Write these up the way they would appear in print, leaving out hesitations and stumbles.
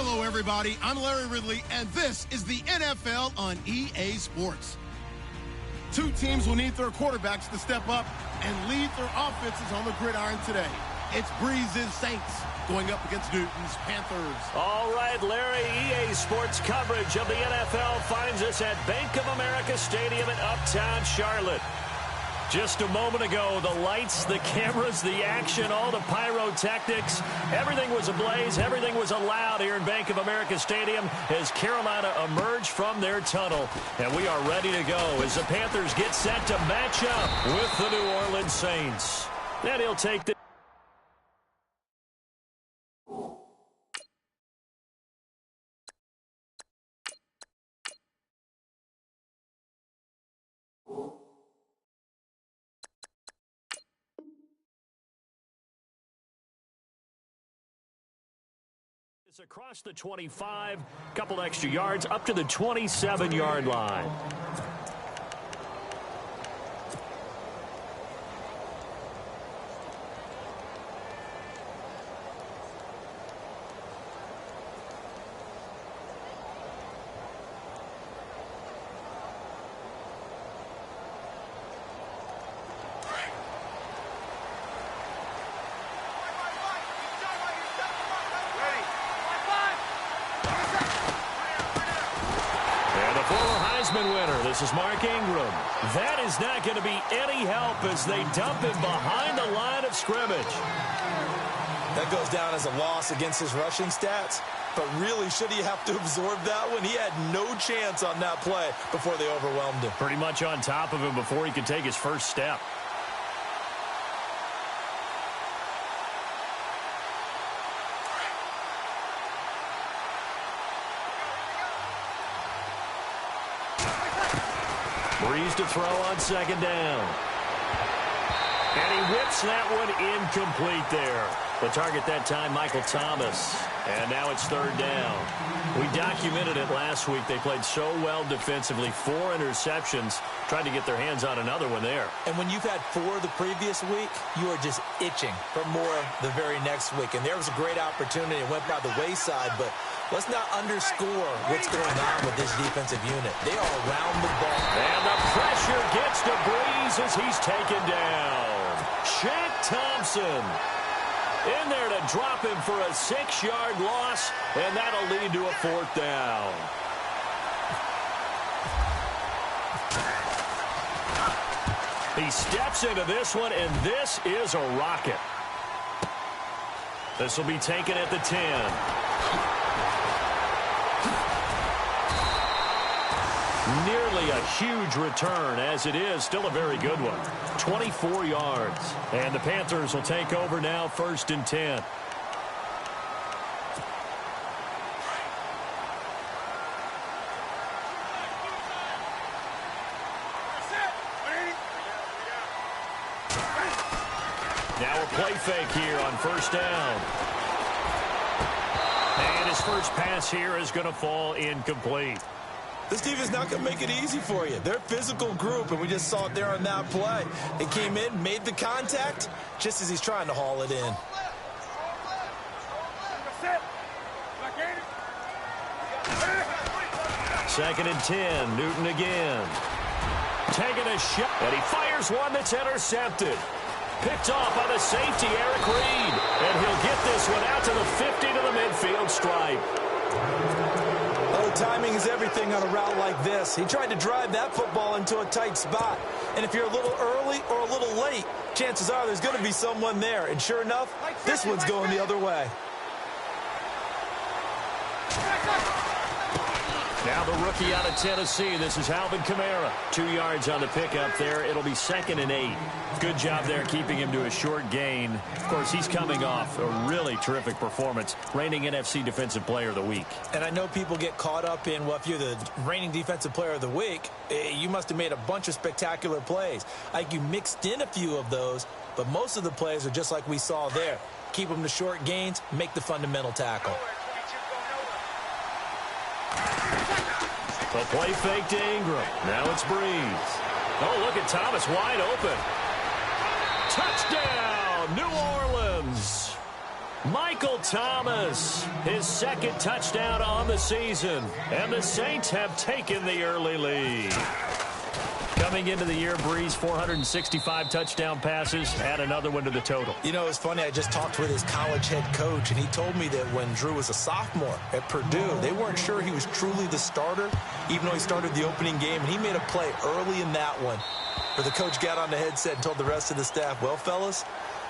Hello, everybody. I'm Larry Ridley, and this is the NFL on EA Sports. Two teams will need their quarterbacks to step up and lead their offenses on the gridiron today. It's Breeze's Saints going up against Newton's Panthers. All right, Larry, EA Sports coverage of the NFL finds us at Bank of America Stadium in Uptown Charlotte. Just a moment ago, the lights, the cameras, the action, all the pyrotechnics, everything was ablaze, everything was allowed here in Bank of America Stadium as Carolina emerged from their tunnel. And we are ready to go as the Panthers get set to match up with the New Orleans Saints. And he'll take the across the 25, couple extra yards up to the 27-yard line. Winner. This is Mark Ingram. That is not going to be any help as they dump him behind the line of scrimmage. That goes down as a loss against his rushing stats, but really should he have to absorb that one? He had no chance on that play before they overwhelmed him. Pretty much on top of him before he could take his first step. Breeze to throw on second down. And he whips that one incomplete there. The target that time, Michael Thomas. And now it's third down. We documented it last week. They played so well defensively. 4 interceptions. Tried to get their hands on another one there. And when you've had 4 the previous week, you are just itching for more the very next week. And there was a great opportunity. It went by the wayside, but let's not underscore what's going on with this defensive unit. They are around the ball. And the pressure gets to Breeze as he's taken down. Shaq Thompson in there to drop him for a 6-yard loss, and that'll lead to a 4th down. He steps into this one, and this is a rocket. This will be taken at the 10. Nearly a huge return, as it is still a very good one. 24 yards. And the Panthers will take over now, 1st and 10. Now a play fake here on 1st down. And his first pass here is going to fall incomplete. This team is not going to make it easy for you. They're a physical group, and we just saw it there on that play. They came in, made the contact, just as he's trying to haul it in. Second and 10, Newton again. Taking a shot, and he fires one that's intercepted. Picked off by the safety, Eric Reed. And he'll get this one out to the 50 to the midfield stripe. Oh, timing is everything on a route like this. He tried to drive that football into a tight spot. And if you're a little early or a little late, chances are there's going to be someone there. And sure enough, this one's going the other way. Now the rookie out of Tennessee. This is Alvin Kamara. 2 yards on the pickup there. It'll be 2nd and 8. Good job there keeping him to a short gain. Of course, he's coming off a really terrific performance. Reigning NFC Defensive Player of the Week. And I know people get caught up in, well, if you're the reigning Defensive Player of the Week, you must have made a bunch of spectacular plays. Like you mixed in a few of those, but most of the plays are just like we saw there. Keep them to short gains, make the fundamental tackle. The play fake to Ingram. Now it's Breeze. Oh, look at Thomas wide open. Touchdown, New Orleans. Michael Thomas, his second touchdown on the season. And the Saints have taken the early lead. Coming into the year, Breeze, 465 touchdown passes. Add another one to the total. You know, it's funny. I just talked with his college head coach, and he told me that when Drew was a sophomore at Purdue, they weren't sure he was truly the starter, even though he started the opening game. And he made a play early in that one where the coach got on the headset and told the rest of the staff, well, fellas,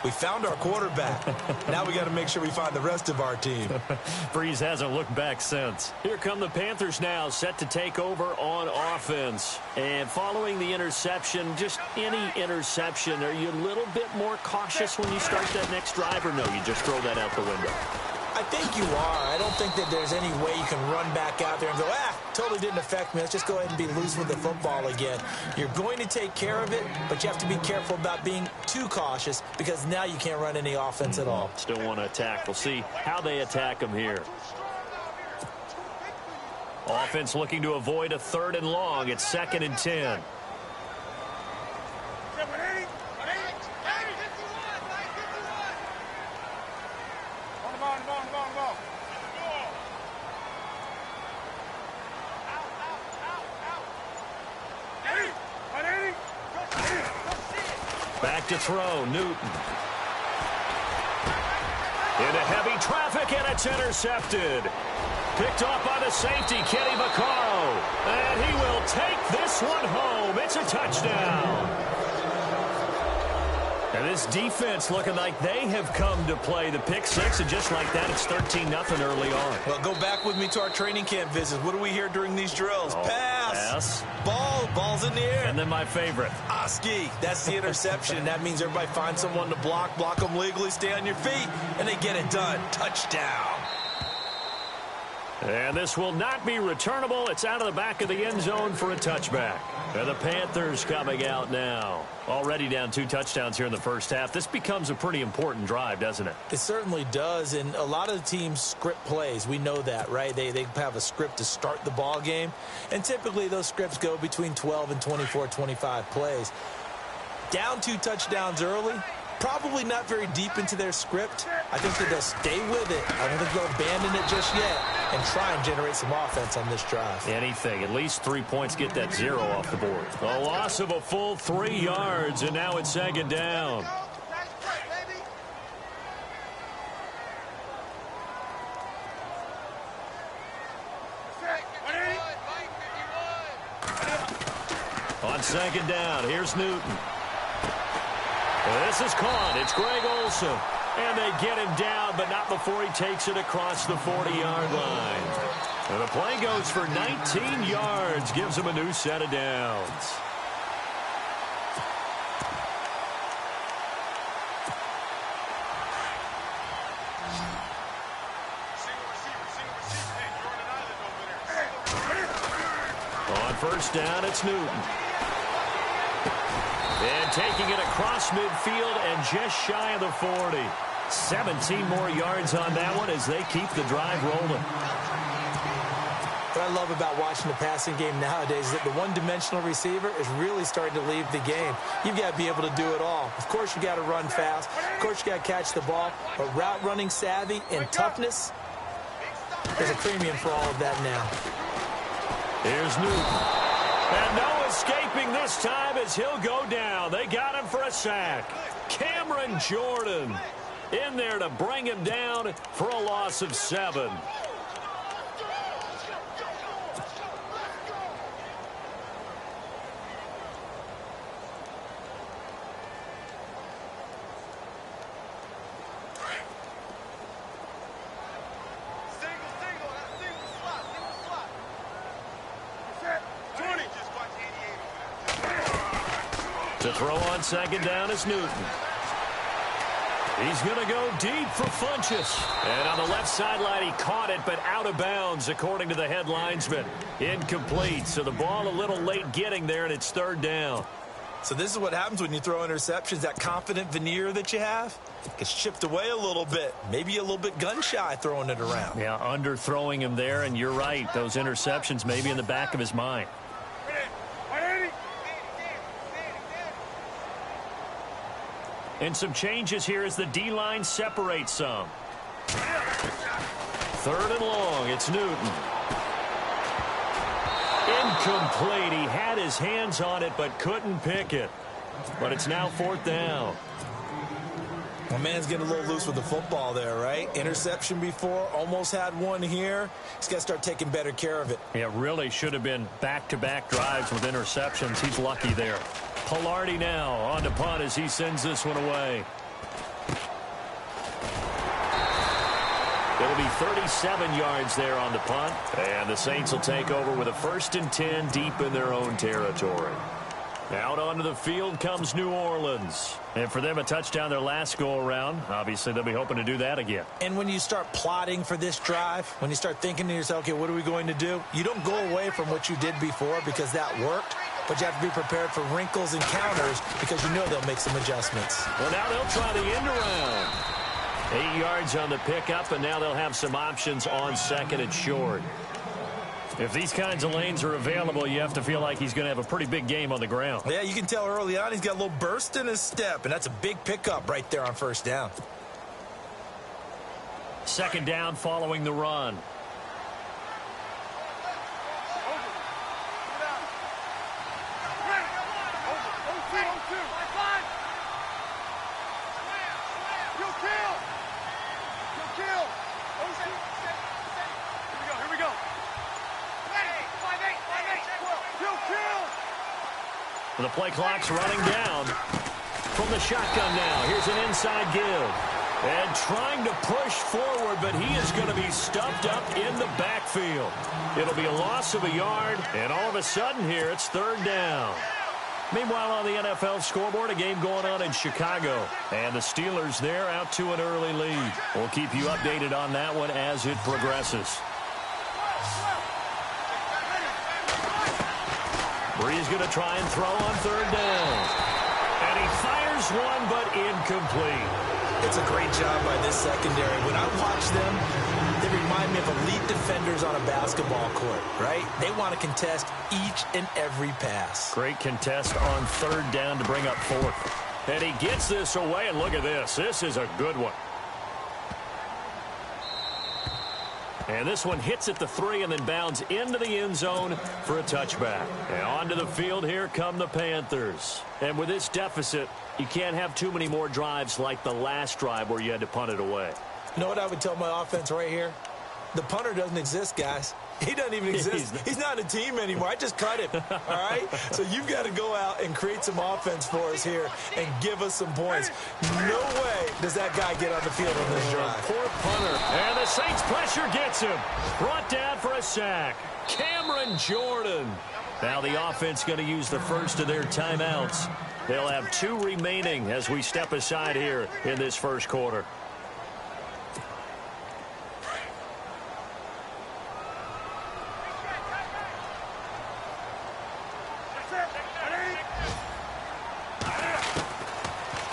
we found our quarterback. Now we got to make sure we find the rest of our team. Breeze hasn't looked back since. Here come the Panthers now, set to take over on offense. And following the interception, just any interception, are you a little bit more cautious when you start that next drive, or no, you just throw that out the window? I think you are. I don't think that there's any way you can run back out there and go, totally didn't affect me. Let's just go ahead and be loose with the football again. You're going to take care of it, but you have to be careful about being too cautious because now you can't run any offense at all. Still want to attack. We'll see how they attack them here. Offense looking to avoid a 3rd and long. It's 2nd and 10. Back to throw, Newton. Into heavy traffic, and it's intercepted. Picked off by the safety, Kenny Vaccaro. And he will take this one home. It's a touchdown. And this defense looking like they have come to play. The pick six, and just like that, it's 13-0 early on. Well, go back with me to our training camp visits. What do we hear during these drills? Pass. Ball's in the air. And then my favorite. Oski. That's the interception. That means everybody finds someone to block them legally, stay on your feet, and they get it done. Touchdown. And this will not be returnable. It's out of the back of the end zone for a touchback. And the Panthers coming out now. Already down 2 touchdowns here in the first half. This becomes a pretty important drive, doesn't it? It certainly does, and a lot of the teams script plays. We know that, right? They have a script to start the ball game, and typically those scripts go between 12 and 24, 25 plays. Down 2 touchdowns early, probably not very deep into their script. I think that they'll stay with it. I don't think they'll abandon it just yet and try and generate some offense on this drive. Anything. At least 3 points, get that 0 off the board. A loss of a full 3 yards, and now it's 2nd down. On 2nd down, here's Newton. This is caught. It's Greg Olsen. And they get him down, but not before he takes it across the 40-yard line. And the play goes for 19 yards, gives him a new set of downs. On 1st down, it's Newton. And taking it across midfield and just shy of the 40. 17 more yards on that one as they keep the drive rolling. What I love about watching the passing game nowadays is that the one-dimensional receiver is really starting to leave the game. You've got to be able to do it all. Of course, you got to run fast. Of course, you got to catch the ball. But route running savvy and toughness, there's a premium for all of that now. Here's Newton. And no escaping this time as he'll go down. They got him for a sack. Cameron Jordan in there to bring him down for a loss of 7. To throw on 2nd down is Newton. He's going to go deep for Funchess. And on the left sideline, he caught it, but out of bounds, according to the head linesman. Incomplete, so the ball a little late getting there, and it's 3rd down. So this is what happens when you throw interceptions. That confident veneer that you have gets chipped away a little bit. Maybe a little bit gun-shy throwing it around. Yeah, underthrowing him there, and you're right. Those interceptions may be in the back of his mind. And some changes here as the D-line separates some. Third and long. It's Newton. Incomplete. He had his hands on it but couldn't pick it. But it's now fourth down. Well, man's getting a little loose with the football there, right? Interception before, almost had one here. He's got to start taking better care of it. It really should have been back-to-back drives with interceptions. He's lucky there. Pilardi now on to punt as he sends this one away. It'll be 37 yards there on the punt. And the Saints will take over with a 1st and 10 deep in their own territory. Out onto the field comes New Orleans. And for them, a touchdown their last go-around. Obviously, they'll be hoping to do that again. And when you start plotting for this drive, when you start thinking to yourself, okay, what are we going to do? You don't go away from what you did before because that worked. But you have to be prepared for wrinkles and counters because you know they'll make some adjustments. Well, now they'll try the end around. 8 yards on the pickup, and now they'll have some options on 2nd and short. If these kinds of lanes are available, you have to feel like he's going to have a pretty big game on the ground. Yeah, you can tell early on he's got a little burst in his step, and that's a big pickup right there on 1st down. 2nd down following the run. The play clock's running down from the shotgun now. Here's an inside give. And trying to push forward, but he is going to be stuffed up in the backfield. It'll be a loss of a yard, and all of a sudden here, it's 3rd down. Meanwhile, on the NFL scoreboard, a game going on in Chicago. And the Steelers there out to an early lead. We'll keep you updated on that one as it progresses. Bree's going to try and throw on 3rd down. And he fires one, but incomplete. It's a great job by this secondary. When I watch them, they remind me of elite defenders on a basketball court, right? They want to contest each and every pass. Great contest on 3rd down to bring up 4th. And he gets this away, and look at this. This is a good one. And this one hits at the 3 and then bounds into the end zone for a touchback. And onto the field, here come the Panthers. And with this deficit, you can't have too many more drives like the last drive where you had to punt it away. You know what I would tell my offense right here? The punter doesn't exist, guys. He doesn't even exist. He's not a team anymore. I just cut him, all right? So you've got to go out and create some offense for us here and give us some points. No way does that guy get on the field on this drive. Poor punter. And the Saints pressure gets him. Brought down for a sack. Cameron Jordan. Now the offense going to use the first of their timeouts. They'll have 2 remaining as we step aside here in this first quarter.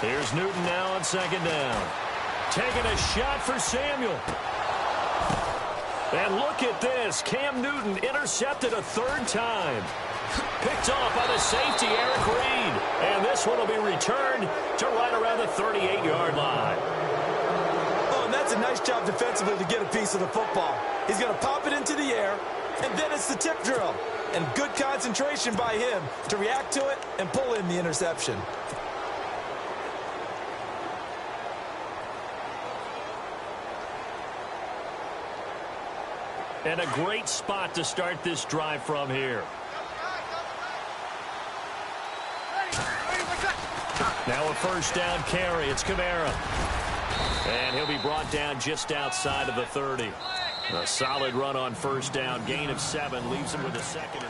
Here's Newton now on 2nd down. Taking a shot for Samuel. And look at this. Cam Newton intercepted a 3rd time. Picked off by the safety, Eric Reed. And this one will be returned to right around the 38-yard line. Oh, and that's a nice job defensively to get a piece of the football. He's going to pop it into the air, and then it's the tip drill. And good concentration by him to react to it and pull in the interception. And a great spot to start this drive from here. Now a 1st down carry. It's Kamara. And he'll be brought down just outside of the 30. A solid run on 1st down. Gain of 7 leaves him with a 2nd.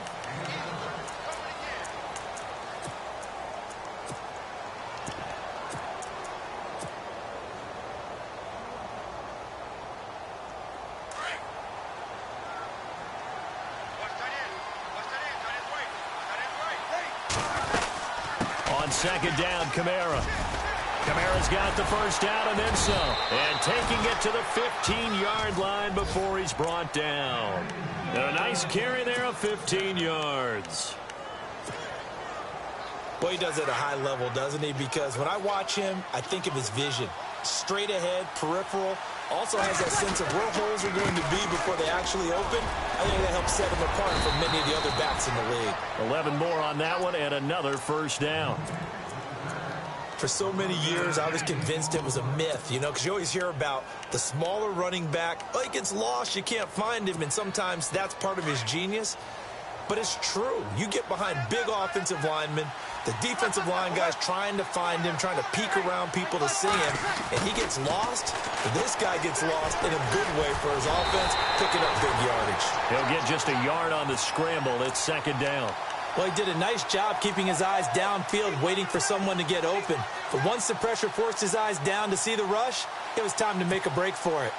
On 2nd down, Kamara. Kamara's got the 1st down and then some. And taking it to the 15-yard line before he's brought down. And a nice carry there of 15 yards. Well, he does it at a high level, doesn't he? Because when I watch him, I think of his vision. Straight ahead, peripheral. Also has that sense of where holes are going to be before they actually open. I think that helps set him apart from many of the other backs in the league. 11 more on that one and another first down. For so many years, I was convinced it was a myth, you know, because you always hear about the smaller running back. Oh, he gets lost, you can't find him, and sometimes that's part of his genius. But it's true. You get behind big offensive linemen, the defensive line guys trying to find him, trying to peek around people to see him, and he gets lost. This guy gets lost in a good way for his offense, picking up big yardage. He'll get just a yard on the scramble. It's second down. Well, he did a nice job keeping his eyes downfield, waiting for someone to get open. But once the pressure forced his eyes down to see the rush, it was time to make a break for it.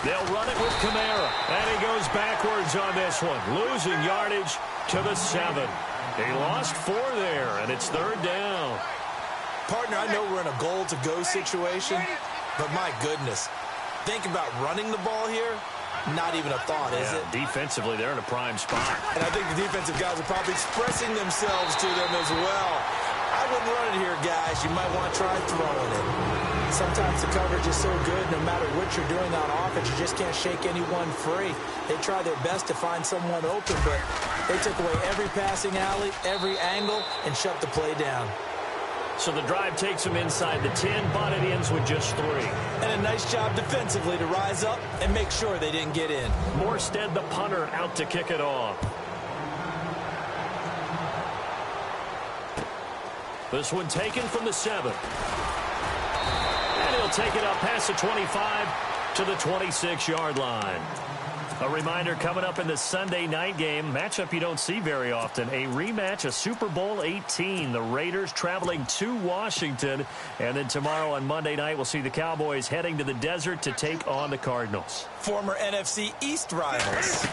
They'll run it with Kamara, and he goes backwards on this one, losing yardage to the 7. He lost 4 there, and it's third down. Partner, I know we're in a goal-to-go situation, but my goodness, think about running the ball here. Not even a thought, is it? Defensively, they're in a prime spot. And I think the defensive guys are probably expressing themselves to them as well. I wouldn't run it here, guys. You might want to try throwing it. Sometimes the coverage is so good, no matter what you're doing on offense, you just can't shake anyone free. They try their best to find someone open, but they took away every passing alley, every angle, and shut the play down. So the drive takes them inside the 10, but it ends with just 3. And a nice job defensively to rise up and make sure they didn't get in. Morstead, the punter, out to kick it off. This one taken from the 7. And he'll take it up past the 25 to the 26-yard line. A reminder coming up in the Sunday night game, matchup you don't see very often, a rematch of Super Bowl 18. The Raiders traveling to Washington. And then tomorrow on Monday night, we'll see the Cowboys heading to the desert to take on the Cardinals. Former NFC East rivals.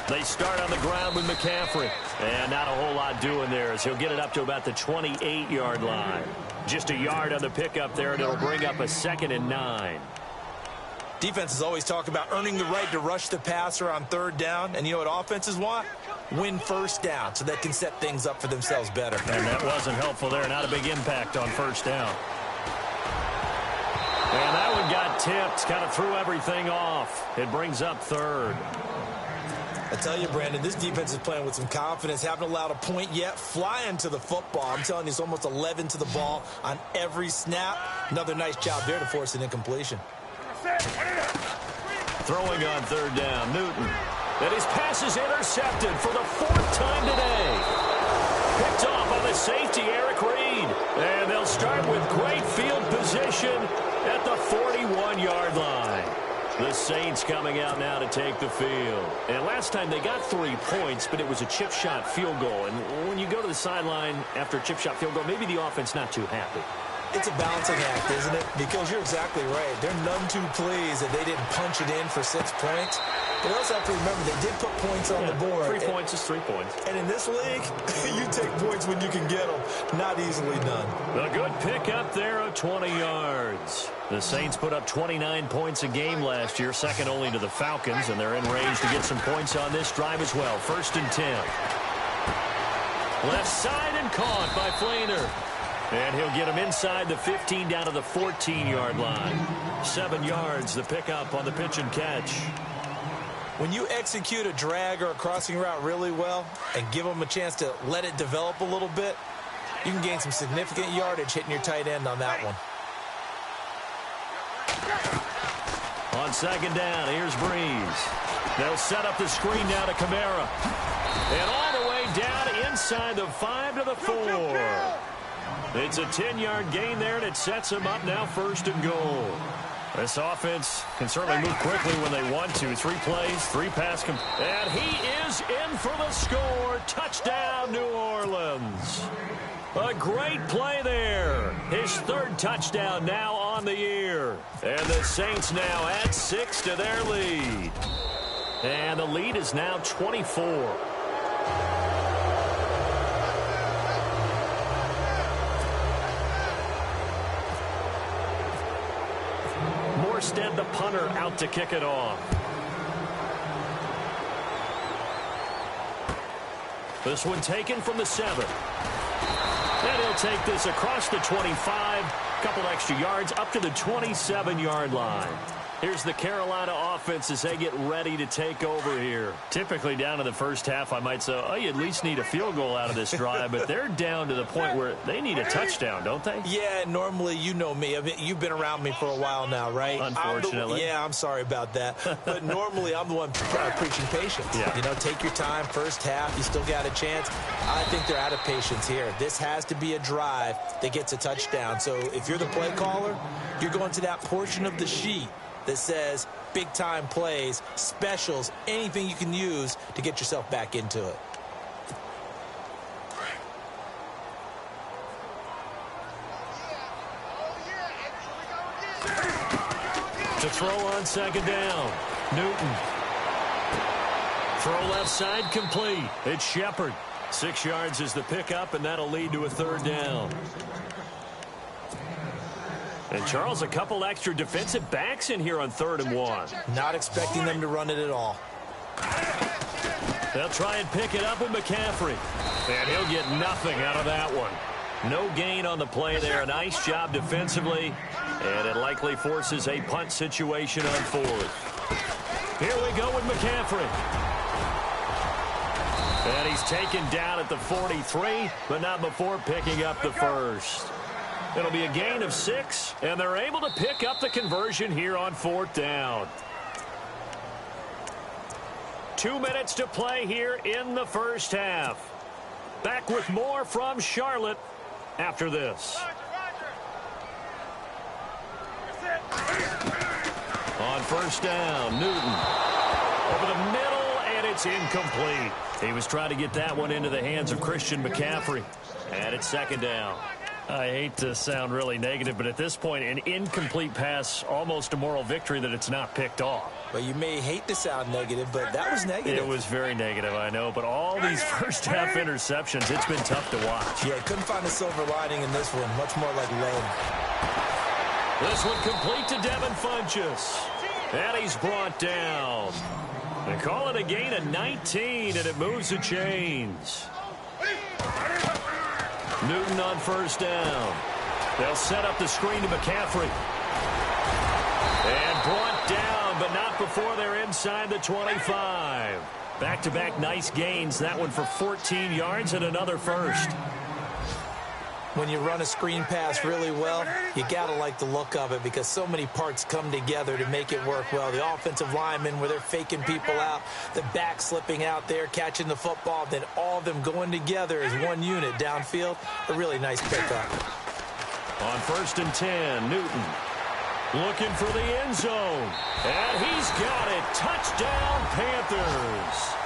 They start on the ground with McCaffrey. And not a whole lot doing there as he'll get it up to about the 28-yard line. Just a yard on the pickup there, and it'll bring up a 2nd and 9. Defenses always talk about earning the right to rush the passer on third down. And you know what offenses want? Win first down so they can set things up for themselves better. And that wasn't helpful there. Not a big impact on first down. And that one got tipped. Kind of threw everything off. It brings up third. I tell you, Brandon, this defense is playing with some confidence. Haven't allowed a point yet. Flying to the football. I'm telling you, it's almost 11 to the ball on every snap. Another nice job there to force an incompletion. Throwing on third down, Newton. And his pass is intercepted for the 4th time today. Picked off on the safety, Eric Reed. And they'll start with great field position at the 41-yard line. The Saints coming out now to take the field. And last time they got 3 points, but it was a chip shot field goal. And when you go to the sideline after a chip shot field goal, maybe the offense not too happy. It's a balancing act, isn't it? Because you're exactly right. They're none too pleased that they didn't punch it in for 6 points. But you also have to remember they did put points on the board. 3 points is 3 points. And in this league, you take points when you can get them. Not easily done. A good pickup there of 20 yards. The Saints put up 29 points a game last year, second only to the Falcons, and they're in range to get some points on this drive as well. 1st and 10. Left side and caught by Flainer. And he'll get him inside the 15 down to the 14-yard line. 7 yards, the pickup on the pitch and catch. When you execute a drag or a crossing route really well and give them a chance to let it develop a little bit, you can gain some significant yardage hitting your tight end on that one. On 2nd down, here's Breeze. They'll set up the screen now to Kamara. And all the way down inside the 5 to the 4. It's a 10-yard gain there, and it sets him up now 1st and goal. This offense can certainly move quickly when they want to. 3 plays, 3 pass. And he is in for the score. Touchdown, New Orleans. A great play there. His 3rd touchdown now on the year. And the Saints now add 6 to their lead. And the lead is now 24. Arstead, the punter, out to kick it off. This one taken from the 7. And he'll take this across the 25. Couple extra yards up to the 27-yard line. Here's the Carolina offense as they get ready to take over here. Typically down to the first half, I might say, oh, you at least need a field goal out of this drive. But they're down to the point where they need a touchdown, don't they? Yeah, normally, you know me. I mean, you've been around me for a while now, right? Unfortunately. I'm sorry about that. But normally, I'm the one preaching patience. Yeah. You know, take your time, first half, you still got a chance. I think they're out of patience here. This has to be a drive that gets a touchdown. So if you're the play caller, you're going to that portion of the sheet that says big-time plays, specials, anything you can use to get yourself back into it. To throw on second down, Newton. Throw left side complete. It's Shepard. 6 yards is the pickup, and that'll lead to a third down. And, Charles, a couple extra defensive backs in here on 3rd and 1. Not expecting them to run it at all. They'll try and pick it up with McCaffrey. And he'll get nothing out of that one. No gain on the play there. Nice job defensively. And it likely forces a punt situation on 4th. Here we go with McCaffrey. And he's taken down at the 43, but not before picking up the first. It'll be a gain of 6, and they're able to pick up the conversion here on 4th down. 2 minutes to play here in the first half. Back with more from Charlotte after this. On 1st down, Newton. Over the middle, and it's incomplete. He was trying to get that one into the hands of Christian McCaffrey. And it's 2nd down. I hate to sound really negative, but at this point, an incomplete pass, almost a moral victory that it's not picked off. Well, you may hate to sound negative, but that was negative. It was very negative, I know. But all these first-half interceptions, it's been tough to watch. Yeah, couldn't find a silver lining in this one. Much more like lead. This one complete to Devin Funchess. And he's brought down. They call it a gain of 19, and it moves the chains. Newton on 1st down. They'll set up the screen to McCaffrey. And brought down, but not before they're inside the 25. Back-to-back nice gains. That one for 14 yards and another first. When you run a screen pass really well, you got to like the look of it because so many parts come together to make it work well. The offensive linemen where they're faking people out, the back slipping out there, catching the football, then all of them going together as one unit downfield. A really nice pickup. On 1st and 10, Newton looking for the end zone. And he's got it. Touchdown, Panthers.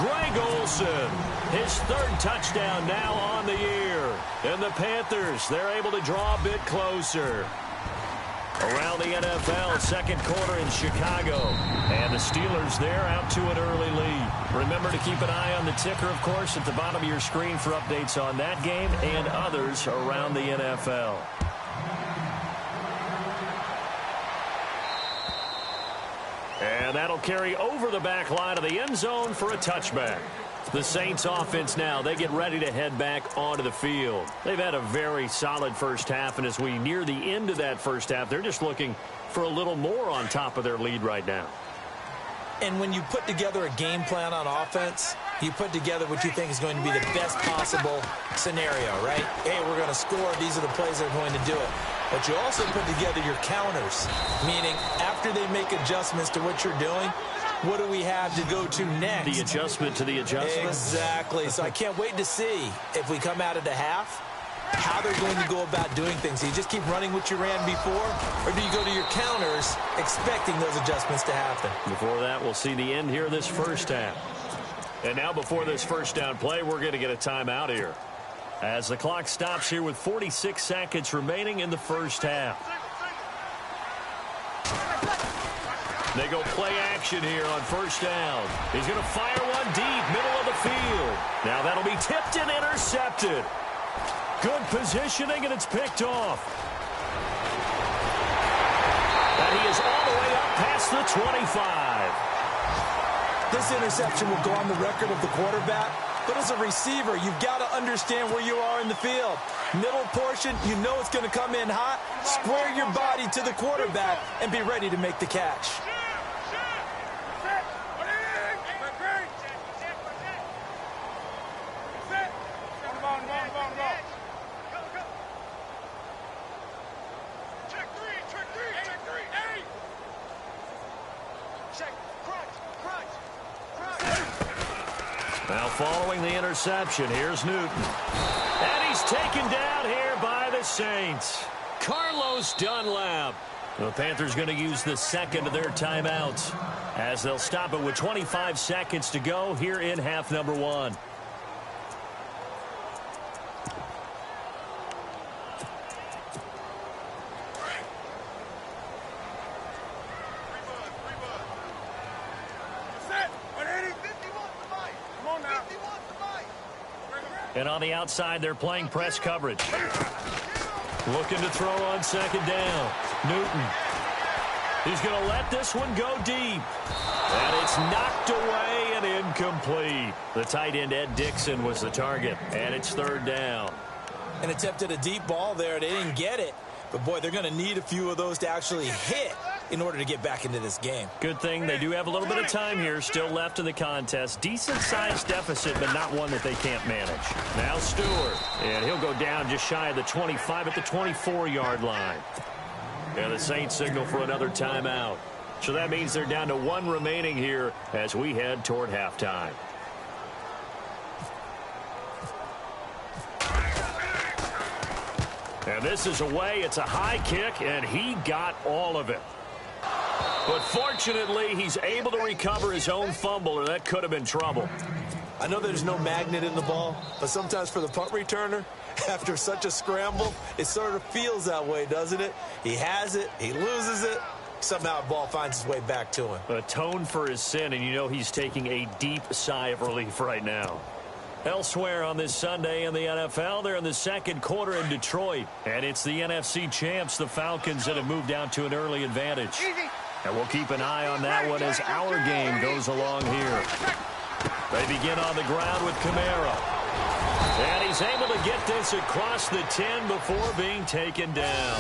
Greg Olsen, his 3rd touchdown now on the year. And the Panthers, they're able to draw a bit closer. Around the NFL, 2nd quarter in Chicago. And the Steelers, they're out to an early lead. Remember to keep an eye on the ticker, of course, at the bottom of your screen for updates on that game and others around the NFL. And that'll carry over the back line of the end zone for a touchback. The Saints offense now, they get ready to head back onto the field. They've had a very solid first half, and as we near the end of that first half, they're just looking for a little more on top of their lead right now. And when you put together a game plan on offense, you put together what you think is going to be the best possible scenario, right? Hey, we're going to score. These are the plays that are going to do it. But you also put together your counters, meaning after they make adjustments to what you're doing, what do we have to go to next? The adjustment to the adjustment? Exactly. So I can't wait to see if we come out of the half, how they're going to go about doing things. Do you just keep running what you ran before, or do you go to your counters expecting those adjustments to happen? Before that, we'll see the end here of this first half. And now before this first down play, we're going to get a timeout here, as the clock stops here with 46 seconds remaining in the first half. They go play action here on 1st down. He's going to fire one deep, middle of the field. Now that'll be tipped and intercepted. Good positioning, and it's picked off. And he is the 25. This interception will go on the record of the quarterback, but as a receiver, you've got to understand where you are in the field. Middle portion, you know it's going to come in hot. Square your body to the quarterback and be ready to make the catch. Now following the interception, here's Newton. And he's taken down here by the Saints. Carlos Dunlap. The Panthers going to use the second of their timeouts as they'll stop it with 25 seconds to go here in half number one. And on the outside, they're playing press coverage. Looking to throw on second down. Newton. He's going to let this one go deep. And it's knocked away and incomplete. The tight end, Ed Dixon, was the target. And it's third down. And attempted a deep ball there. They didn't get it. But, boy, they're going to need a few of those to actually hit in order to get back into this game. Good thing they do have a little bit of time here still left in the contest. Decent-sized deficit, but not one that they can't manage. Now Stewart, and he'll go down just shy of the 25 at the 24-yard line. And the Saints signal for another timeout. So that means they're down to one remaining here as we head toward halftime. And this is away. It's a high kick, and he got all of it. But fortunately, he's able to recover his own fumble, or that could have been trouble. I know there's no magnet in the ball, but sometimes for the punt returner, after such a scramble, it sort of feels that way, doesn't it? He has it, he loses it, somehow the ball finds its way back to him. Atone for his sin, and you know he's taking a deep sigh of relief right now. Elsewhere on this Sunday in the NFL, they're in the second quarter in Detroit. And it's the NFC champs, the Falcons, that have moved down to an early advantage. And we'll keep an eye on that one as our game goes along here. They begin on the ground with Kamara. And he's able to get this across the 10 before being taken down.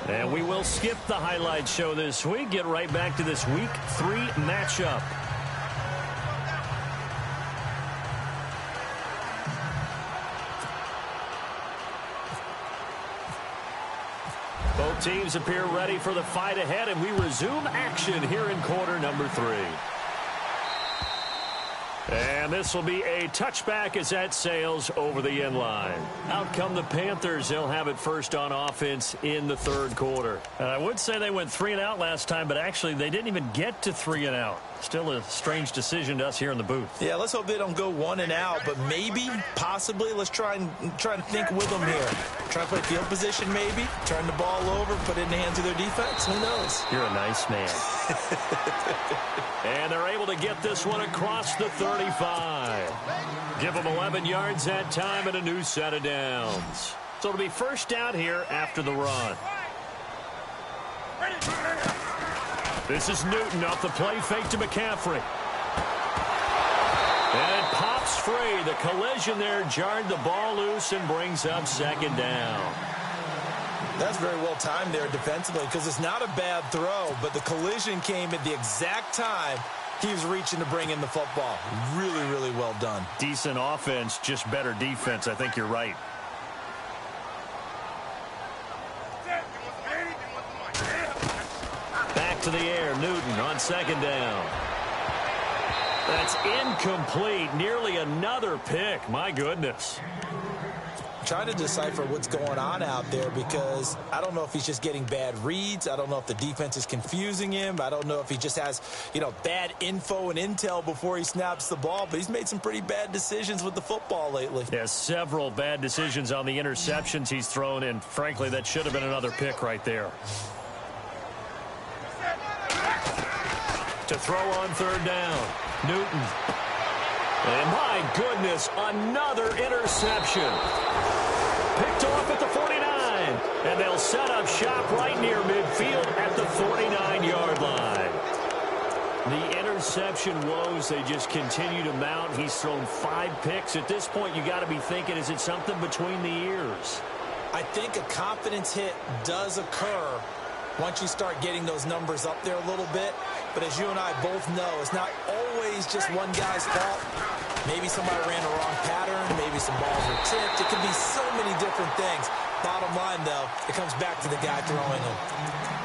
And we will skip the highlight show this week. Get right back to this Week 3 matchup. Both teams appear ready for the fight ahead, and we resume action here in quarter number 3. And this will be a touchback as that sails over the end line. Out come the Panthers. They'll have it first on offense in the third quarter. And I would say they went 3 and out last time, but actually they didn't even get to 3 and out. Still a strange decision to us here in the booth. Yeah, let's hope they don't go 1 and out, but maybe, possibly, let's try and think with them here. Try to play field position maybe, turn the ball over, put it in the hands of their defense. Who knows? You're a nice man. And they're able to get this one across the 35. Give them 11 yards that time and a new set of downs. So it'll be first down here after the run. This is Newton off the play fake to McCaffrey. And it pops free. The collision there jarred the ball loose and brings up second down. That's very well timed there defensively because it's not a bad throw, but the collision came at the exact time he was reaching to bring in the football. Really, really well done. Decent offense, just better defense. I think you're right. Back to the air, Newton on second down. That's incomplete. Nearly another pick. My goodness. Trying to decipher what's going on out there because I don't know if he's just getting bad reads. I don't know if the defense is confusing him. I don't know if he just has, bad info and intel before he snaps the ball. But he's made some pretty bad decisions with the football lately. Yeah, several bad decisions on the interceptions he's thrown, and frankly, that should have been another pick right there. To throw on third down, Newton. And my goodness, another interception. Picked off at the 49. And they'll set up shop right near midfield at the 49-yard line. interception woes, they just continue to mount. He's thrown 5 picks. At this point, you got to be thinking, is it something between the ears? I think a confidence hit does occur once you start getting those numbers up there a little bit. But as you and I both know, it's not always just one guy's fault. Maybe somebody ran the wrong pattern. Maybe some balls were tipped. It could be so many different things. Bottom line, though, it comes back to the guy throwing them.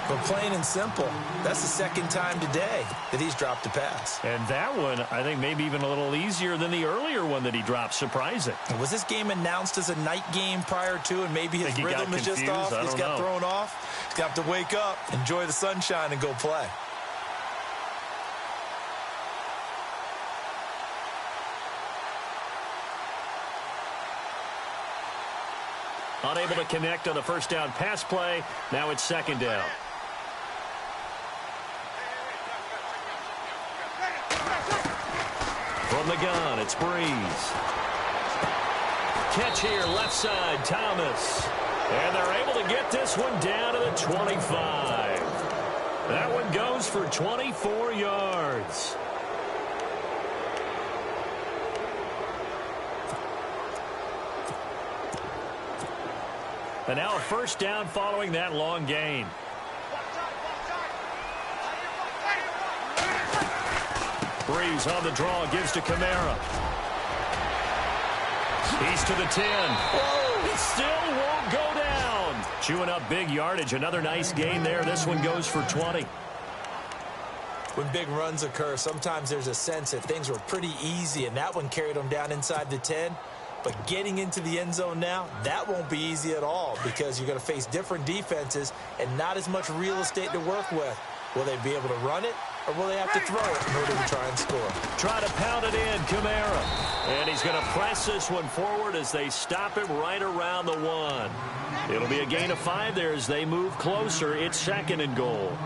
But plain and simple, that's the second time today that he's dropped a pass. And that one, I think, maybe even a little easier than the earlier one that he dropped. Surprising. Was this game announced as a night game prior to, and maybe his rhythm is just off? He's got thrown off. He's got to wake up, enjoy the sunshine, and go play. Unable to connect on the first down pass play. Now it's second down. From the gun, it's Breeze. Catch here, left side, Thomas. And they're able to get this one down to the 25. That one goes for 24 yards. And now a first down following that long gain. Breeze on the draw, gives to Kamara. He's to the 10. Whoa! It still won't go down. Chewing up big yardage. Another nice gain there. This one goes for 20. When big runs occur, sometimes there's a sense that things were pretty easy, and that one carried them down inside the 10. But getting into the end zone now, that won't be easy at all because you're going to face different defenses and not as much real estate to work with. Will they be able to run it, or will they have to throw it in order to try and score? Try to pound it in, Kamara. And he's going to press this one forward as they stop him right around the 1. It'll be a gain of 5 there as they move closer. It's second and goal.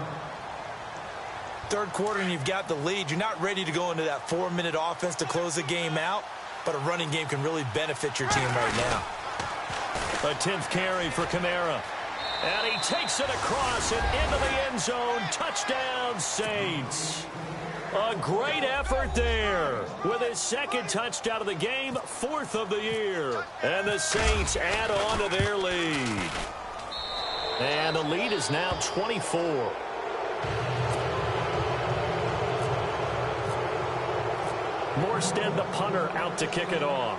Third quarter and you've got the lead. You're not ready to go into that 4-minute offense to close the game out. But a running game can really benefit your team right now. A 10th carry for Kamara. And he takes it across and into the end zone. Touchdown, Saints. A great effort there. With his second touchdown of the game, 4th of the year. And the Saints add on to their lead. And the lead is now 24. Morstead, the punter, out to kick it off.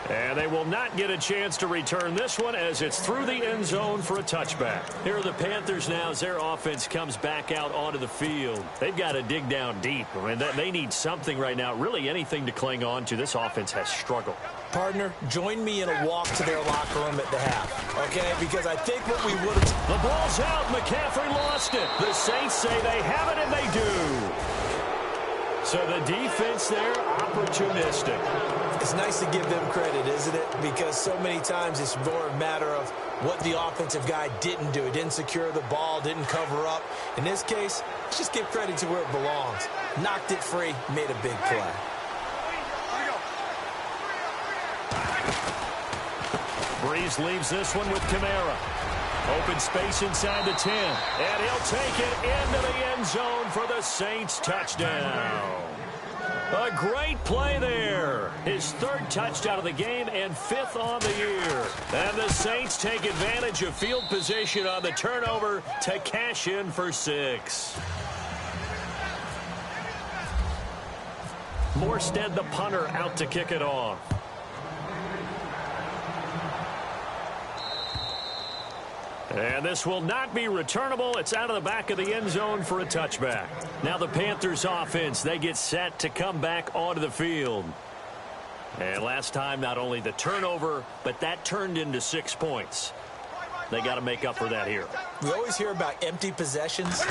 And they will not get a chance to return this one as it's through the end zone for a touchback. Here are the Panthers now as their offense comes back out onto the field. They've got to dig down deep. I mean, they need something right now, really anything to cling on to. This offense has struggled. Partner, join me in a walk to their locker room at the half, okay? Because I think what we would have... The ball's out. McCaffrey lost it. The Saints say they have it, and they do. So the defense there, opportunistic. It's nice to give them credit, isn't it? Because so many times it's more a matter of what the offensive guy didn't do. He didn't secure the ball, didn't cover up. In this case, let's just give credit to where it belongs. Knocked it free, made a big play. Breeze leaves this one with Kamara. Open space inside the 10. And he'll take it into the end zone for the Saints touchdown. A great play there. His 3rd touchdown of the game and 5th on the year. And the Saints take advantage of field position on the turnover to cash in for 6. Morstead, the punter, out to kick it off. And this will not be returnable. It's out of the back of the end zone for a touchback. Now the Panthers offense, they get set to come back onto the field. And last time, not only the turnover, but that turned into 6 points. They got to make up for that here. We always hear about empty possessions,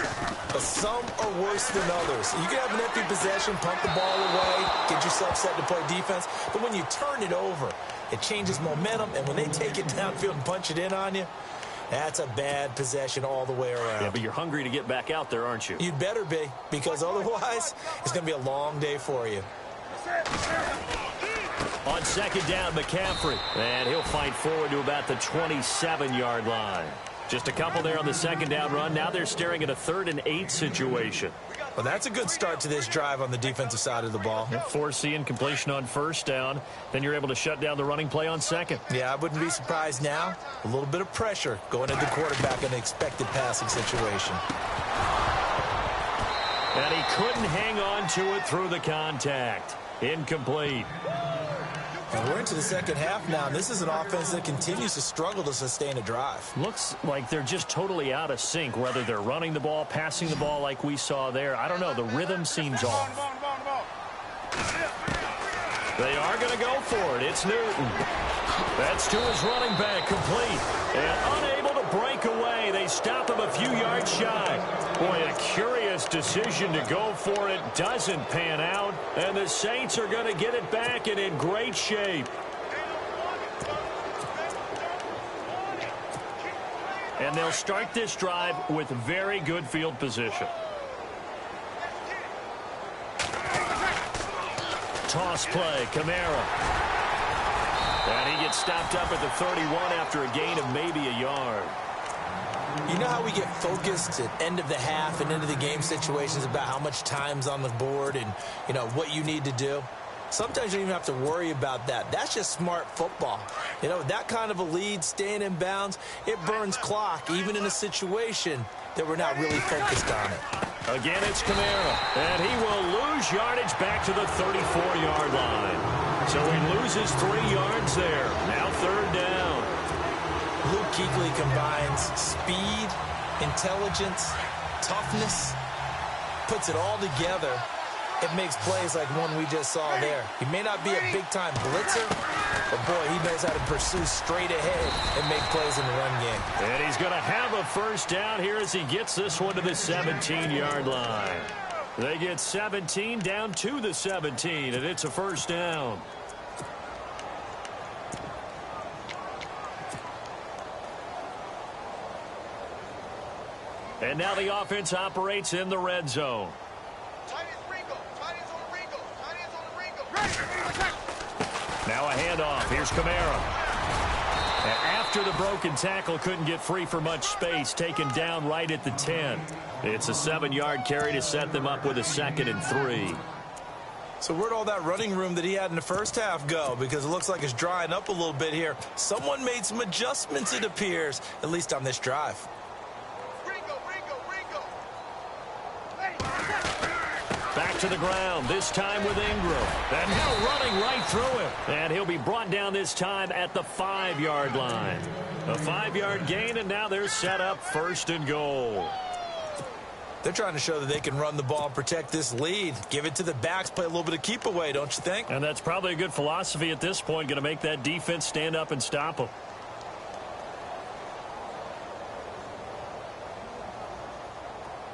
but some are worse than others. You can have an empty possession, pump the ball away, get yourself set to play defense, but when you turn it over, it changes momentum, and when they take it downfield and punch it in on you, that's a bad possession all the way around. Yeah, but you're hungry to get back out there, aren't you? You'd better be, because otherwise, it's going to be a long day for you. On second down, McCaffrey. And he'll fight forward to about the 27-yard line. Just a couple there on the second down run. Now they're staring at a 3rd and 8 situation. Well, that's a good start to this drive on the defensive side of the ball. Forcing completion on 1st down. Then you're able to shut down the running play on 2nd. Yeah, I wouldn't be surprised now. A little bit of pressure going at the quarterback in an expected passing situation. And he couldn't hang on to it through the contact. Incomplete. And we're into the second half now. This is an offense that continues to struggle to sustain a drive. Looks like they're just totally out of sync, whether they're running the ball, passing the ball like we saw there. I don't know. The rhythm seems off. They are going to go for it. It's Newton. That's to his running back, complete. And unable to break away. They stop him a few yards shy. Boy, a curious decision to go for it. Doesn't pan out. And the Saints are going to get it back and in great shape. And they'll start this drive with very good field position. Toss play, Kamara. And he gets stopped up at the 31 after a gain of maybe a yard. You know how we get focused at end of the half and into the game situations about how much time's on the board and, you know, what you need to do? Sometimes you don't even have to worry about that. That's just smart football. You know, that kind of a lead, staying in bounds, it burns clock, even in a situation that we're not really focused on it. Again, it's Kamara, and he will lose yardage back to the 34-yard line. So he loses 3 yards there. Now 3rd down. Luke Kuechly combines speed, intelligence, toughness, puts it all together. It makes plays like one we just saw there. He may not be a big-time blitzer, but, boy, he knows how to pursue straight ahead and make plays in the run game. And he's going to have a 1st down here as he gets this one to the 17-yard line. They get 17 down to the 17, and it's a 1st down. And now the offense operates in the red zone. Now a handoff. Here's Kamara. And after the broken tackle, couldn't get free for much space. Taken down right at the 10. It's a 7-yard carry to set them up with a 2nd and 3. So where'd all that running room that he had in the first half go? Because it looks like it's drying up a little bit here. Someone made some adjustments, it appears, at least on this drive. Back to the ground, this time with Ingram. And now running right through him. And he'll be brought down this time at the 5-yard line. A 5-yard gain, and now they're set up 1st and goal. They're trying to show that they can run the ball and protect this lead. Give it to the backs, play a little bit of keep away, don't you think? And that's probably a good philosophy at this point, going to make that defense stand up and stop them.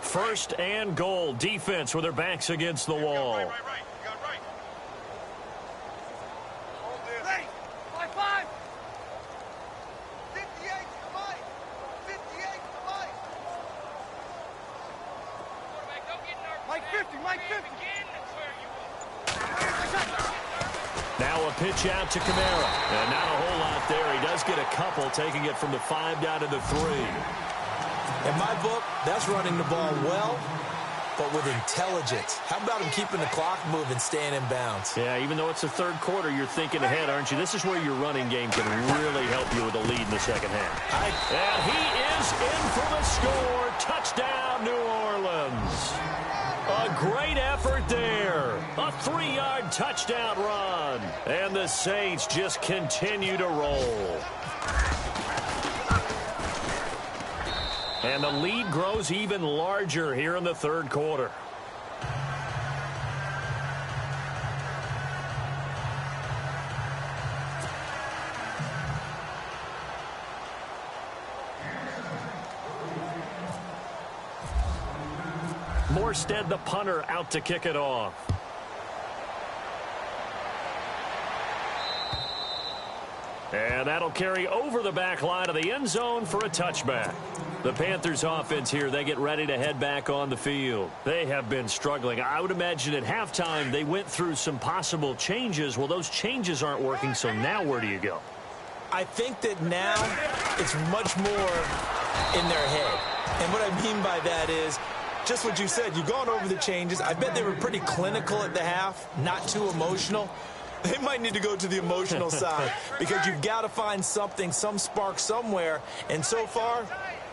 First and goal, defense with their backs against the wall. Right. Hey, 5-5. 58 to the mic. 58 to the mic. Quarterback, don't get nervous. Mike 50, Mike 50. Now a pitch out to Kamara. And not a whole lot there. He does get a couple, taking it from the 5 down to the 3. In my book, that's running the ball well, but with intelligence. How about him keeping the clock moving, staying in bounds? Yeah, even though it's the 3rd quarter, you're thinking ahead, aren't you? This is where your running game can really help you with a lead in the second half. And he is in for the score. Touchdown, New Orleans. A great effort there. A 3-yard touchdown run. And the Saints just continue to roll. And the lead grows even larger here in the 3rd quarter. Morstead, the punter, out to kick it off. And that'll carry over the back line of the end zone for a touchback. The Panthers offense here, they get ready to head back on the field. They have been struggling. I would imagine at halftime they went through some possible changes. Well, those changes aren't working, so now where do you go? I think that now it's much more in their head. And what I mean by that is just what you said. You've gone over the changes. I bet they were pretty clinical at the half, not too emotional. They might need to go to the emotional side because you've got to find something, some spark somewhere. And so far,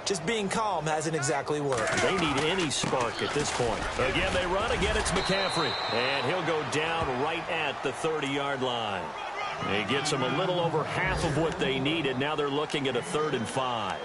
just being calm hasn't exactly worked. They need any spark at this point. Again, they run. Again, it's McCaffrey. And he'll go down right at the 30-yard line. He gets them a little over half of what they needed. Now they're looking at a 3rd and 5.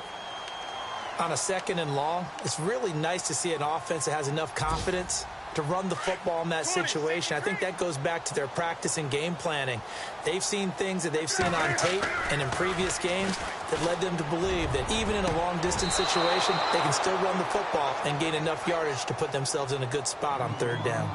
On a 2nd and long, it's really nice to see an offense that has enough confidence to run the football in that situation. I think that goes back to their practice and game planning. They've seen things that they've seen on tape and in previous games that led them to believe that even in a long-distance situation, they can still run the football and gain enough yardage to put themselves in a good spot on 3rd down.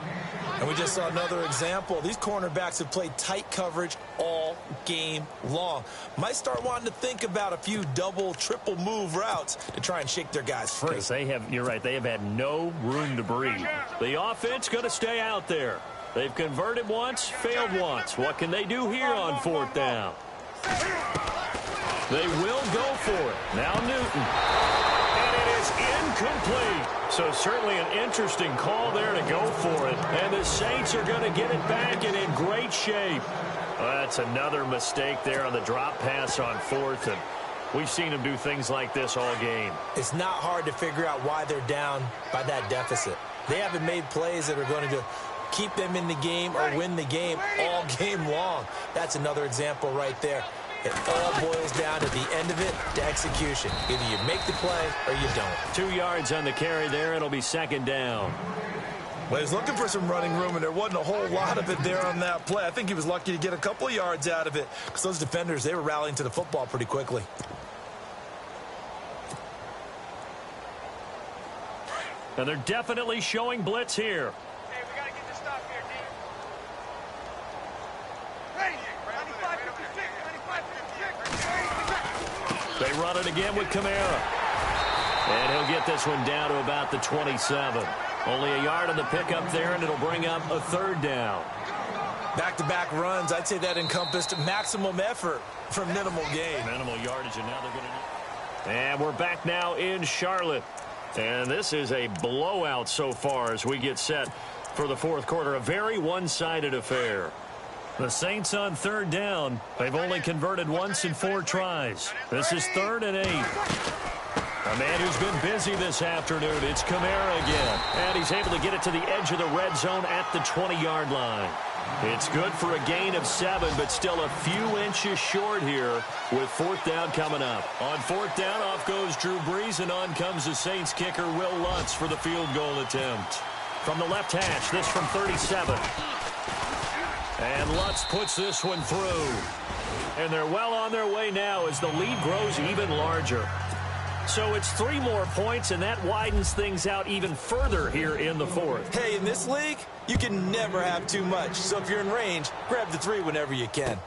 And we just saw another example. These cornerbacks have played tight coverage all game long. Might start wanting to think about a few double, triple move routes to try and shake their guys free. Because you're right, they have had no room to breathe. The offense going to stay out there. They've converted once, failed once. What can they do here on 4th down? They will go for it. Now Newton. And it is incomplete. So certainly an interesting call there to go for it. And the Saints are going to get it back and in great shape. Well, that's another mistake there on the drop pass on 4th. And we've seen them do things like this all game. It's not hard to figure out why they're down by that deficit. They haven't made plays that are going to keep them in the game or win the game all game long. That's another example right there. It all boils down at the end of it to execution. Either you make the play or you don't. 2 yards on the carry there. It'll be 2nd down. Well, he's looking for some running room, and there wasn't a whole lot of it there on that play. I think he was lucky to get a couple of yards out of it because those defenders, they were rallying to the football pretty quickly. And they're definitely showing blitz here. Hey, we got to get this stop here, D. Ready. 95, 56, 95, 56. They run it again with Kamara. And he'll get this one down to about the 27. Only a yard on the pickup there, and it'll bring up a 3rd down. Back-to-back runs, I'd say that encompassed maximum effort for minimal gain. Minimal yardage, and now they're going to... And we're back now in Charlotte. And this is a blowout so far as we get set for the 4th quarter. A very one-sided affair. The Saints on 3rd down. They've only converted once in 4 tries. This is 3rd and 8. A man who's been busy this afternoon. It's Kamara again. And he's able to get it to the edge of the red zone at the 20-yard line. It's good for a gain of 7, but still a few inches short here with 4th down coming up. On 4th down, off goes Drew Brees, and on comes the Saints kicker, Will Lutz, for the field goal attempt. From the left hash, this from 37. And Lutz puts this one through. And they're well on their way now as the lead grows even larger. So it's 3 more points, and that widens things out even further here in the 4th. Hey, in this league, you can never have too much. So if you're in range, grab the 3 whenever you can.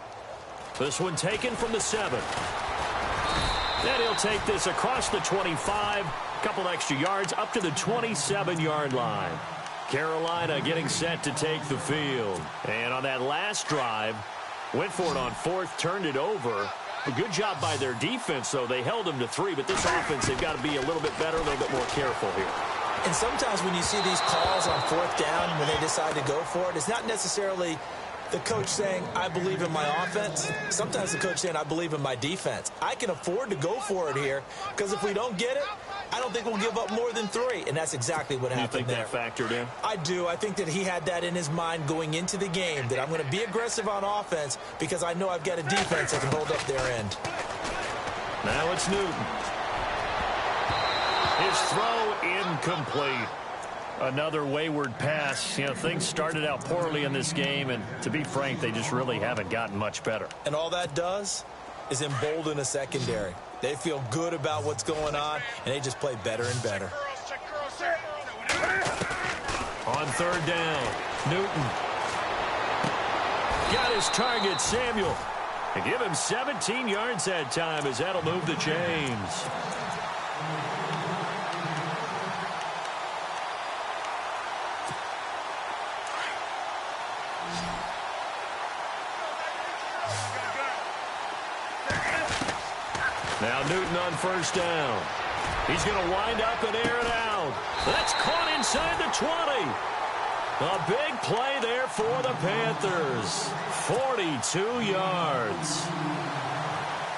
This one taken from the 7. Then he'll take this across the 25. A couple extra yards up to the 27-yard line. Carolina getting set to take the field. And on that last drive, went for it on 4th, turned it over. A good job by their defense, though. They held them to 3, but this offense, they've got to be a little bit better, a little bit more careful here. And sometimes when you see these calls on 4th down, when they decide to go for it, it's not necessarily the coach saying, I believe in my offense. Sometimes the coach saying, I believe in my defense. I can afford to go for it here because if we don't get it, I don't think we'll give up more than 3. And that's exactly what happened there. You think that factored in? I do. I think that he had that in his mind going into the game, that I'm going to be aggressive on offense because I know I've got a defense that can hold up their end. Now it's Newton. His throw incomplete. Another wayward pass. You know, things started out poorly in this game, and to be frank, they just really haven't gotten much better. And all that does is embolden a secondary. They feel good about what's going on, and they just play better and better. On 3rd down, Newton. Got his target, Samuel. And give him 17 yards that time as that'll move the chains. Now Newton on 1st down. He's going to wind up and air it out. That's caught inside the 20. A big play there for the Panthers. 42 yards.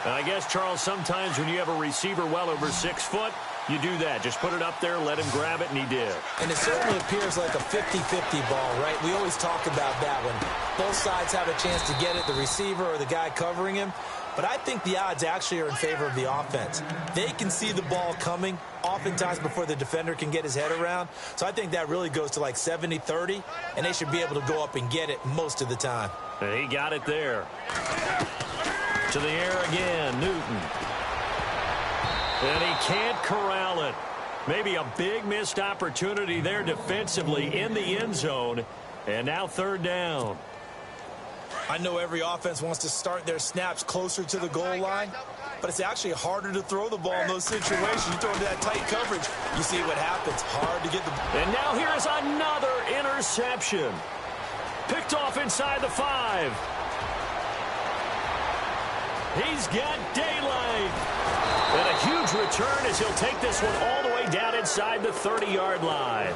And I guess, Charles, sometimes when you have a receiver well over 6 foot, you do that. Just put it up there, let him grab it, and he did. And it certainly appears like a 50-50 ball, right? We always talk about that when both sides have a chance to get it, the receiver or the guy covering him. But I think the odds actually are in favor of the offense. They can see the ball coming oftentimes before the defender can get his head around. So I think that really goes to like 70-30, and they should be able to go up and get it most of the time. And he got it there. To the air again, Newton. And he can't corral it. Maybe a big missed opportunity there defensively in the end zone. And now third down. I know every offense wants to start their snaps closer to the goal line, but it's actually harder to throw the ball in those situations. You throw into that tight coverage, you see what happens. Hard to get the... And now here's another interception. Picked off inside the 5. He's got daylight. And a huge return as he'll take this one all the way down inside the 30-yard line.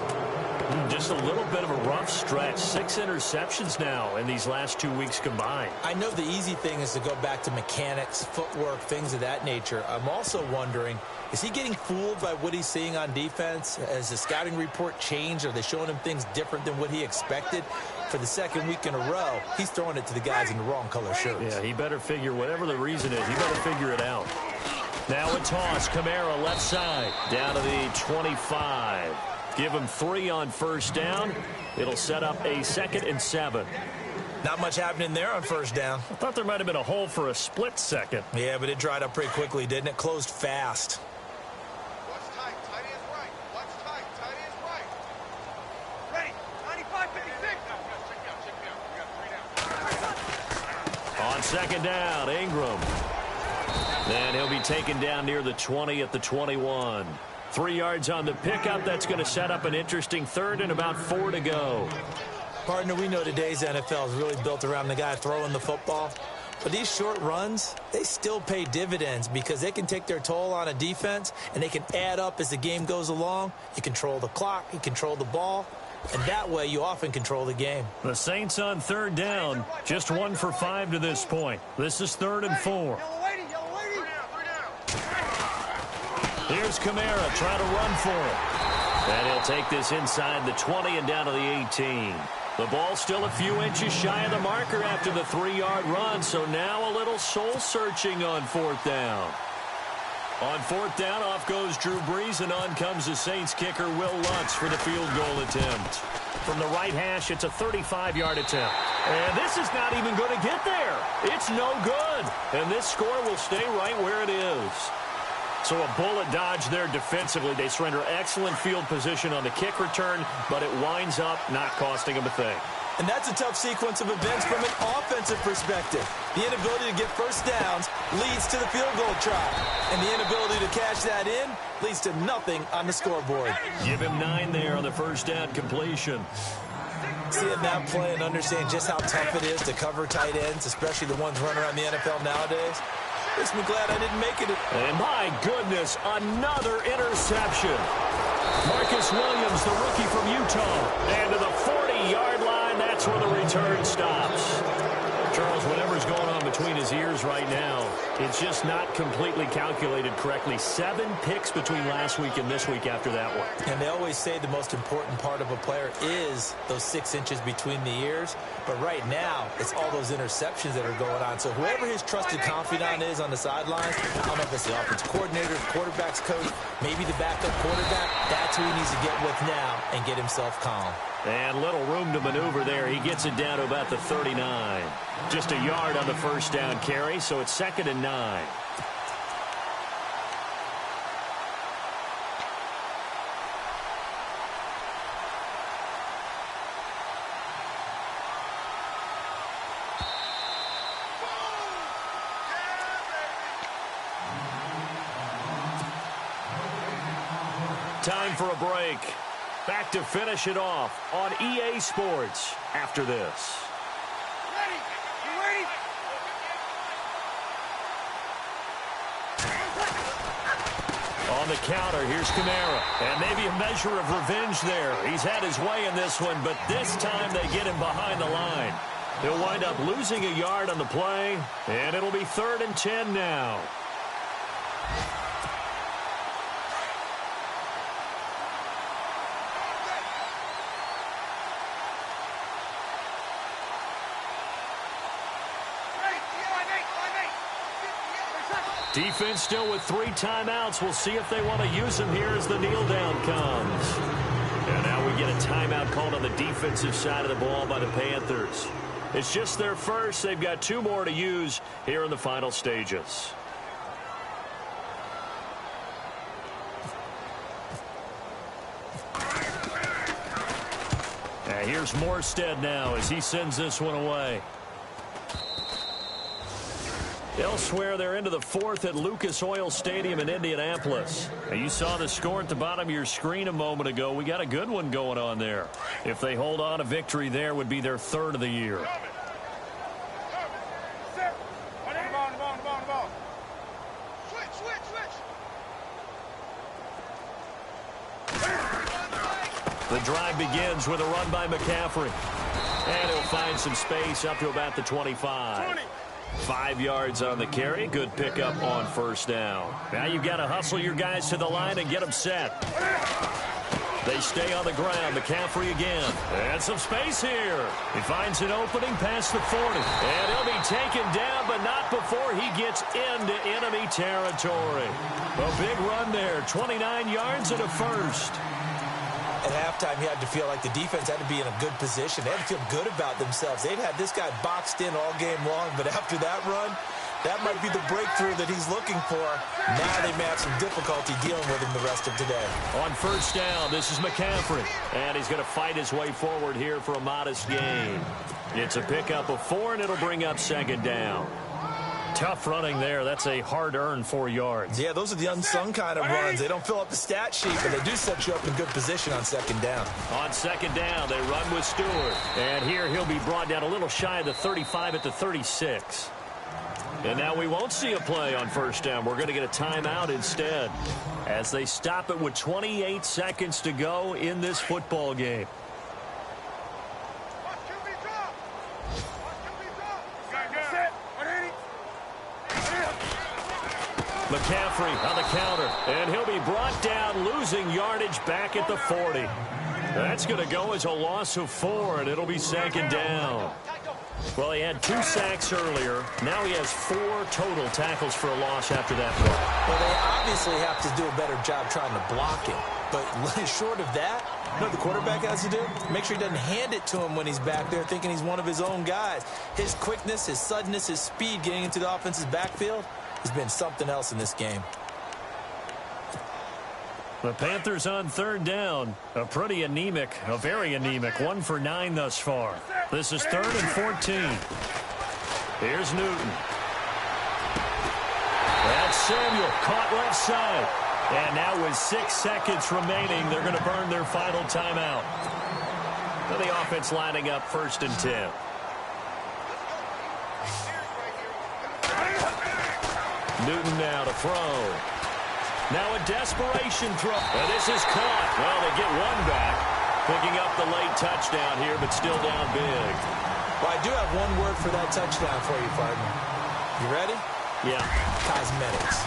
Just a little bit of a rough stretch. 6 interceptions now in these last 2 weeks combined. I know the easy thing is to go back to mechanics, footwork, things of that nature. I'm also wondering, is he getting fooled by what he's seeing on defense? Has the scouting report changed? Are they showing him things different than what he expected? For the second week in a row, he's throwing it to the guys in the wrong color shirts. Yeah, he better figure, whatever the reason is, he better figure it out. Now a toss, Kamara left side, down to the 25. Give him 3 on first down. It'll set up a 2nd and 7. Not much happening there on first down. I thought there might have been a hole for a split second. Yeah, but it dried up pretty quickly, didn't it? Closed fast. Watch tight. Tight end's right. Watch tight. Tight end's right. Ready. 95, 56. We got 3 down. On second down, Ingram. And he'll be taken down near the 20 at the 21. 3 yards on the pickup. That's going to set up an interesting 3rd and about 4 to go. Partner, we know today's NFL is really built around the guy throwing the football. But these short runs, they still pay dividends because they can take their toll on a defense and they can add up as the game goes along. You control the clock, you control the ball, and that way you often control the game. The Saints on 3rd down, just 1 for 5 to this point. This is 3rd and 4. Yellow lady. 3 down. Here's Kamara trying to run for it. And he'll take this inside the 20 and down to the 18. The ball still a few inches shy of the marker after the 3-yard run, so now a little soul-searching on 4th down. On 4th down, off goes Drew Brees, and on comes the Saints kicker, Will Lutz, for the field goal attempt. From the right hash, it's a 35-yard attempt. And this is not even going to get there. It's no good. And this score will stay right where it is. So a bullet dodge there defensively. They surrender excellent field position on the kick return, but it winds up not costing them a thing. And that's a tough sequence of events from an offensive perspective. The inability to get first downs leads to the field goal try. And the inability to cash that in leads to nothing on the scoreboard. Give him 9 there on the first down completion. Seeing that play and understand just how tough it is to cover tight ends, especially the ones running around the NFL nowadays, makes me glad I didn't make it. And my goodness, another interception. Marcus Williams, the rookie from Utah, and to the 40-yard line, that's where the return stops. Charles, whatever's going on between his ears right now, it's just not completely calculated correctly. 7 picks between last week and this week after that one. And they always say the most important part of a player is those 6 inches between the ears. But right now, it's all those interceptions that are going on. So whoever his trusted confidant is on the sidelines, I don't know if it's the offense coordinator, quarterback's coach, maybe the backup quarterback, that's who he needs to get with now and get himself calm. And little room to maneuver there. He gets it down to about the 39. Just a yard on the first down carry, so it's 2nd and 9. Time for a break. Back to finish it off on EA Sports after this. Ready. You ready? On the counter, here's Kamara. And maybe a measure of revenge there. He's had his way in this one, but this time they get him behind the line. He'll wind up losing a yard on the play, and it'll be 3rd and 10 now. Defense still with 3 timeouts. We'll see if they want to use them here as the kneel down comes. And now we get a timeout called on the defensive side of the ball by the Panthers. It's just their first. They've got 2 more to use here in the final stages. And here's Morstead now as he sends this one away. Elsewhere, they're into the 4th at Lucas Oil Stadium in Indianapolis. Now, you saw the score at the bottom of your screen a moment ago. We got a good one going on there. If they hold on, a victory there would be their 3rd of the year. The drive begins with a run by McCaffrey. And he'll find some space up to about the 25. 5 yards on the carry. Good pickup on 1st down. Now you've got to hustle your guys to the line and get them set. They stay on the ground. McCaffrey again. And some space here. He finds an opening past the 40. And he'll be taken down, but not before he gets into enemy territory. A big run there. 29 yards and a first. At halftime, you had to feel like the defense had to be in a good position. They had to feel good about themselves. They'd had this guy boxed in all game long, but after that run, that might be the breakthrough that he's looking for. Now they may have some difficulty dealing with him the rest of today. On 1st down, this is McCaffrey. And he's going to fight his way forward here for a modest gain. It's a pickup of 4, and it'll bring up 2nd down. Tough running there. That's a hard-earned 4 yards. Yeah, those are the unsung kind of runs. They don't fill up the stat sheet, but they do set you up in good position on 2nd down. On 2nd down, they run with Stewart. And here he'll be brought down a little shy of the 35 at the 36. And now we won't see a play on 1st down. We're going to get a timeout instead as they stop it with 28 seconds to go in this football game. McCaffrey on the counter, and he'll be brought down, losing yardage back at the 40. That's going to go as a loss of 4, and it'll be 2nd down. Well, he had 2 sacks earlier. Now he has 4 total tackles for a loss after that play. Well, they obviously have to do a better job trying to block him. But short of that, you know what the quarterback has to do? Make sure he doesn't hand it to him when he's back there thinking he's one of his own guys. His quickness, his suddenness, his speed getting into the offense's backfield has been something else in this game. The Panthers on 3rd down. A very anemic, 1 for 9 thus far. This is 3rd and 14. Here's Newton. That's Samuel, caught left side. And now with 6 seconds remaining, they're going to burn their final timeout. Now the offense lining up 1st and 10. Newton now to throw. Now a desperation throw. And this is caught. Well, they get 1 back. Picking up the late touchdown here, but still down big. Well, I do have 1 word for that touchdown for you, partner. You ready? Yeah. Cosmetics.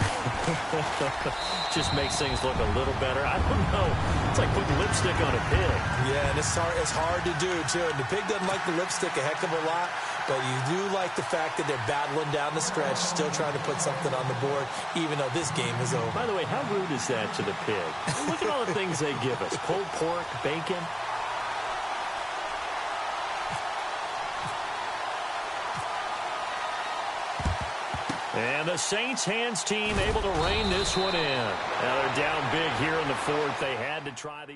Just makes things look a little better. I don't know. It's like putting lipstick on a pig. Yeah, and it's hard to do, too. And the pig doesn't like the lipstick a heck of a lot, but you do like the fact that they're battling down the stretch, still trying to put something on the board, even though this game is over. By the way, how rude is that to the pig? Look at all the things they give us. Pulled pork, bacon. And the Saints hands team able to rein this one in. Now they're down big here in the 4th. They had to try the...